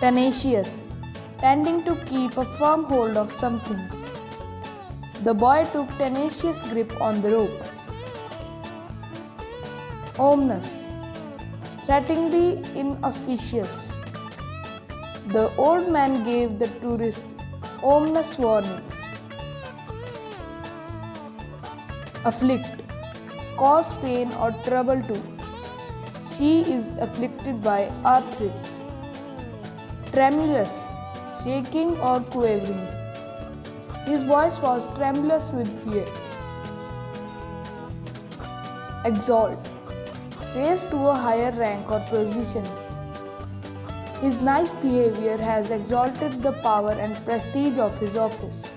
Tenacious, tending to keep a firm hold of something. The boy took tenacious grip on the rope. Ominous, threateningly inauspicious. The old man gave the tourist ominous warnings. Afflict, cause pain or trouble to. She is afflicted by arthritis. Tremulous, shaking or quavering. His voice was tremulous with fear. Exalt, raised to a higher rank or position. His nice behavior has exalted the power and prestige of his office.